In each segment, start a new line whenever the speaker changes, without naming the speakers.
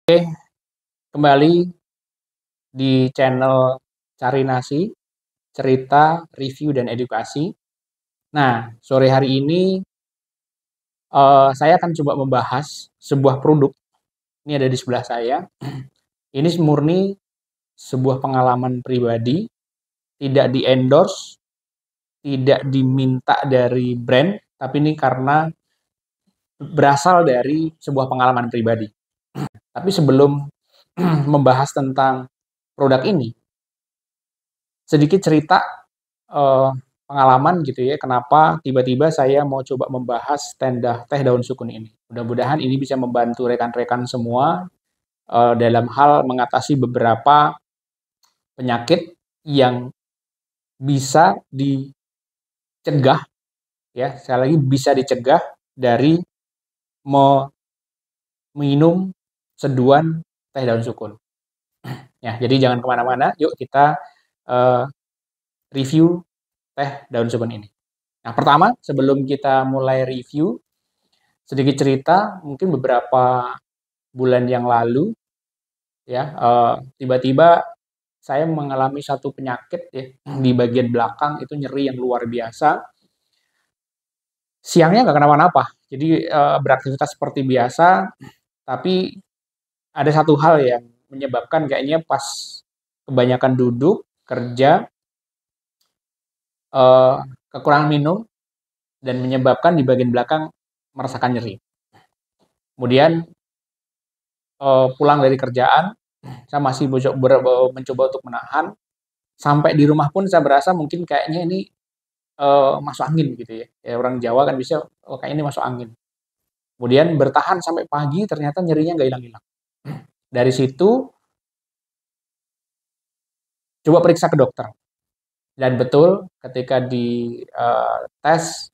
Oke, kembali di channel Cari Nasi, cerita, review, dan edukasi. Nah, sore hari ini saya akan coba membahas sebuah produk. Ini ada di sebelah saya. Ini murni sebuah pengalaman pribadi, tidak di-endorse, tidak diminta dari brand, tapi ini karena berasal dari sebuah pengalaman pribadi. Tapi sebelum membahas tentang produk ini, sedikit cerita eh, pengalaman gitu ya, kenapa tiba-tiba saya mau coba membahas teh daun sukun ini. Mudah-mudahan ini bisa membantu rekan-rekan semua dalam hal mengatasi beberapa penyakit yang bisa dicegah, ya, sekali lagi bisa dicegah dari minum seduhan teh daun sukun. Ya, jadi jangan kemana-mana, yuk kita eh, review teh daun sukun ini. Nah, pertama, sebelum kita mulai review, sedikit cerita, mungkin beberapa bulan yang lalu, ya, tiba-tiba saya mengalami satu penyakit ya di bagian belakang itu nyeri yang luar biasa. Siangnya nggak kenapa-napa, jadi beraktivitas seperti biasa, tapi ada satu hal yang menyebabkan kayaknya pas kebanyakan duduk kerja, eh, kekurangan minum dan menyebabkan di bagian belakang merasakan nyeri. Kemudian pulang dari kerjaan, saya masih mencoba untuk menahan. Sampai di rumah pun saya berasa mungkin kayaknya ini masuk angin gitu ya. Ya orang Jawa kan bisa, oh kayaknya ini masuk angin. Kemudian bertahan sampai pagi, ternyata nyerinya nggak hilang-hilang. Dari situ coba periksa ke dokter. Dan betul ketika di tes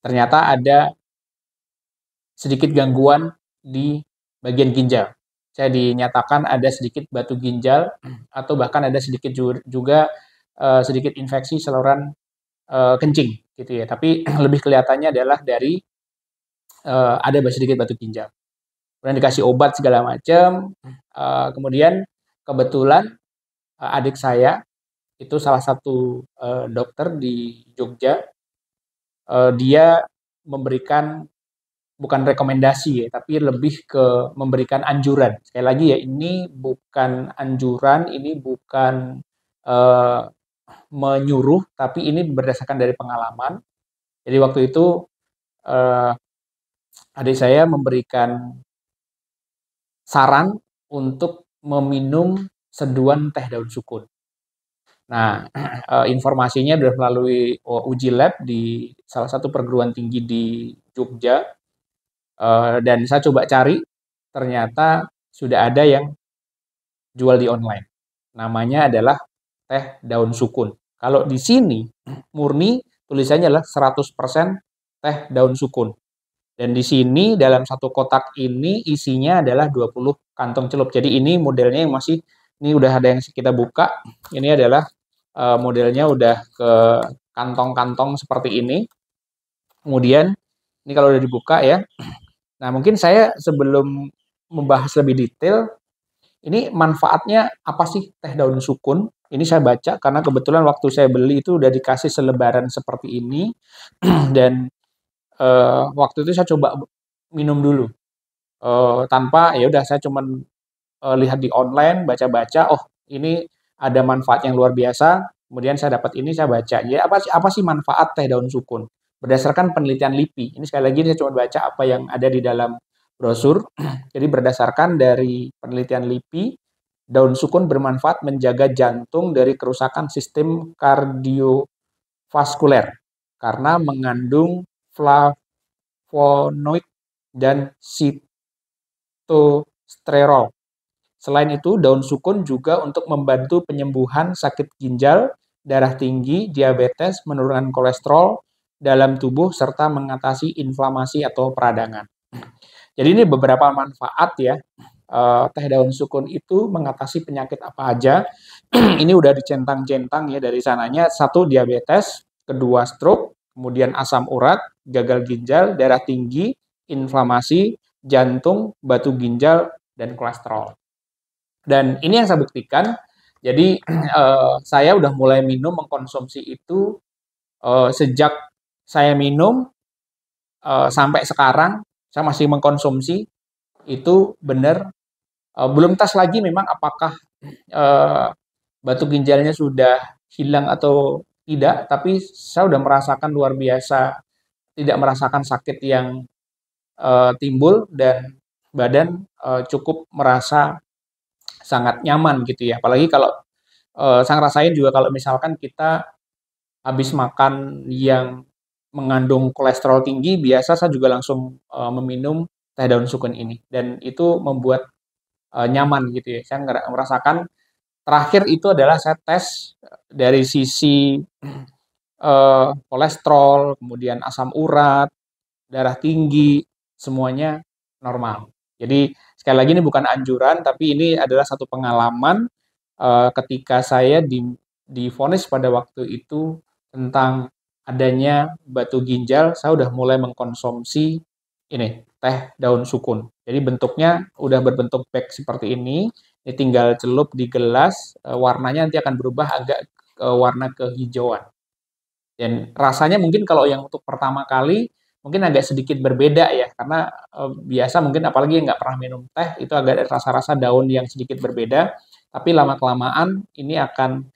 ternyata ada sedikit gangguan di bagian ginjal. Saya dinyatakan ada sedikit batu ginjal atau bahkan ada sedikit juga sedikit infeksi saluran kencing gitu ya. Tapi lebih kelihatannya adalah dari ada sedikit batu ginjal. Kemudian dikasih obat segala macam. Kemudian kebetulan adik saya itu salah satu dokter di Jogja. Dia memberikan bukan rekomendasi ya, tapi lebih ke memberikan anjuran. Sekali lagi ya, ini bukan anjuran, ini bukan eh, menyuruh, tapi ini berdasarkan dari pengalaman. Jadi waktu itu eh, adik saya memberikan saran untuk meminum seduhan teh daun sukun. Nah, informasinya sudah melalui uji lab di salah satu perguruan tinggi di Jogja. Dan saya coba cari, ternyata sudah ada yang jual di online. Namanya adalah teh daun sukun. Kalau di sini murni tulisannya adalah 100% teh daun sukun. Dan di sini dalam satu kotak ini isinya adalah 20 kantong celup. Jadi ini modelnya yang masih, ini udah ada yang kita buka. Ini adalah modelnya udah ke kantong-kantong seperti ini. Kemudian ini kalau udah dibuka ya. Nah, mungkin saya sebelum membahas lebih detail, ini manfaatnya apa sih teh daun sukun? Ini saya baca karena kebetulan waktu saya beli itu udah dikasih selebaran seperti ini dan waktu itu saya coba minum dulu tanpa ya udah saya cuman lihat di online, baca-baca, oh ini ada manfaat yang luar biasa. Kemudian saya dapat ini, saya baca. Jadi apa sih manfaat teh daun sukun? Berdasarkan penelitian LIPI. Ini sekali lagi saya cuma baca apa yang ada di dalam brosur. Jadi berdasarkan dari penelitian LIPI, daun sukun bermanfaat menjaga jantung dari kerusakan sistem kardiovaskuler karena mengandung flavonoid dan sitosterol. Selain itu, daun sukun juga untuk membantu penyembuhan sakit ginjal, darah tinggi, diabetes, menurunkan kolesterol dalam tubuh, serta mengatasi inflamasi atau peradangan. Jadi ini beberapa manfaat ya. Teh daun sukun itu mengatasi penyakit apa aja. Ini udah dicentang-centang ya dari sananya. Satu, diabetes, kedua, stroke, kemudian asam urat, gagal ginjal, darah tinggi, inflamasi, jantung, batu ginjal, dan kolesterol. Dan ini yang saya buktikan. Jadi saya udah mulai minum mengkonsumsi itu sejak saya minum sampai sekarang saya masih mengkonsumsi itu benar. Belum tes lagi memang apakah eh, batu ginjalnya sudah hilang atau tidak, tapi saya udah merasakan luar biasa, tidak merasakan sakit yang timbul dan badan cukup merasa sangat nyaman gitu ya. Apalagi kalau saya ngerasain juga kalau misalkan kita habis makan yang mengandung kolesterol tinggi, biasa saya juga langsung meminum teh daun sukun ini dan itu membuat nyaman gitu ya. Saya merasakan terakhir itu adalah saya tes dari sisi kolesterol, kemudian asam urat, darah tinggi, semuanya normal. Jadi sekali lagi ini bukan anjuran, tapi ini adalah satu pengalaman ketika saya divonis pada waktu itu tentang adanya batu ginjal, saya udah mulai mengkonsumsi ini teh daun sukun. Jadi bentuknya udah berbentuk bag seperti ini tinggal celup di gelas, warnanya nanti akan berubah agak warna kehijauan. Dan rasanya mungkin kalau yang untuk pertama kali mungkin agak sedikit berbeda ya, karena biasa mungkin apalagi yang nggak pernah minum teh itu agak ada rasa-rasa daun yang sedikit berbeda, tapi lama-kelamaan ini akan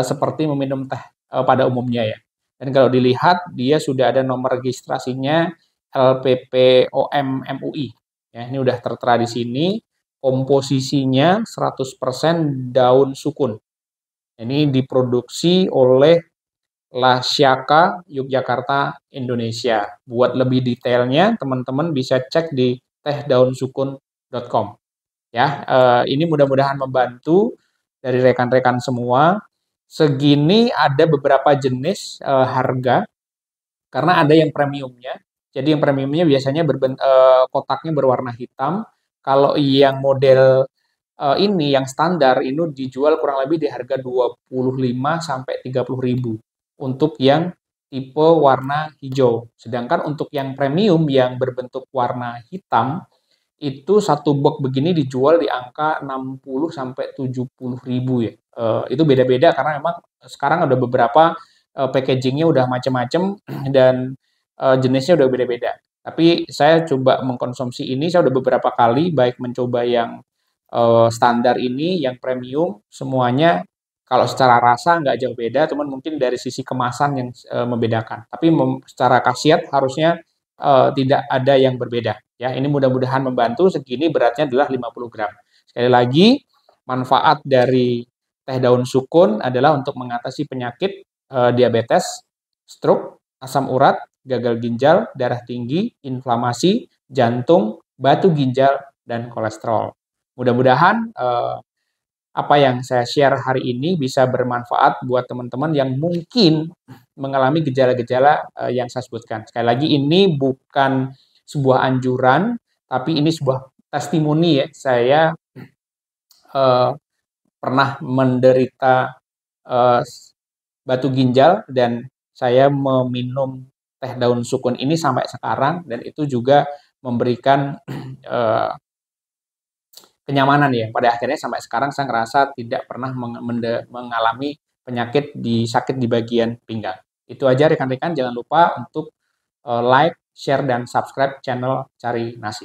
seperti meminum teh pada umumnya ya. Dan kalau dilihat dia sudah ada nomor registrasinya LPPOM MUI. Ya, ini udah tertera di sini. Komposisinya 100% daun sukun. Ini diproduksi oleh Lasyaka, Yogyakarta, Indonesia. Buat lebih detailnya, teman-teman bisa cek di tehdaunsukun.com. Ya, ini mudah-mudahan membantu dari rekan-rekan semua. Segini ada beberapa jenis harga, karena ada yang premiumnya. Jadi yang premiumnya biasanya kotaknya berwarna hitam. Kalau yang model ini yang standar ini dijual kurang lebih di harga 25 sampai 30.000 untuk yang tipe warna hijau. Sedangkan untuk yang premium yang berbentuk warna hitam itu satu box begini dijual di angka 60 sampai 70.000 ya. Itu beda-beda karena memang sekarang ada beberapa packagingnya udah macam-macam dan jenisnya udah beda-beda. Tapi saya coba mengkonsumsi ini, saya udah beberapa kali baik mencoba yang standar ini, yang premium, semuanya kalau secara rasa nggak jauh beda, cuman mungkin dari sisi kemasan yang membedakan. Tapi secara khasiat harusnya tidak ada yang berbeda. Ya, ini mudah-mudahan membantu. Segini beratnya adalah 50 gram. Sekali lagi, manfaat dari teh daun sukun adalah untuk mengatasi penyakit diabetes, stroke, asam urat, gagal ginjal, darah tinggi, inflamasi, jantung, batu ginjal, dan kolesterol. Mudah-mudahan apa yang saya share hari ini bisa bermanfaat buat teman-teman yang mungkin mengalami gejala-gejala yang saya sebutkan. Sekali lagi ini bukan sebuah anjuran, tapi ini sebuah testimoni ya. Saya pernah menderita batu ginjal dan saya meminum teh daun sukun ini sampai sekarang dan itu juga memberikan kenyamanan ya. Pada akhirnya sampai sekarang saya ngerasa tidak pernah mengalami penyakit sakit di bagian pinggang. Itu aja rekan-rekan, jangan lupa untuk like, share, dan subscribe channel Cari Nasi.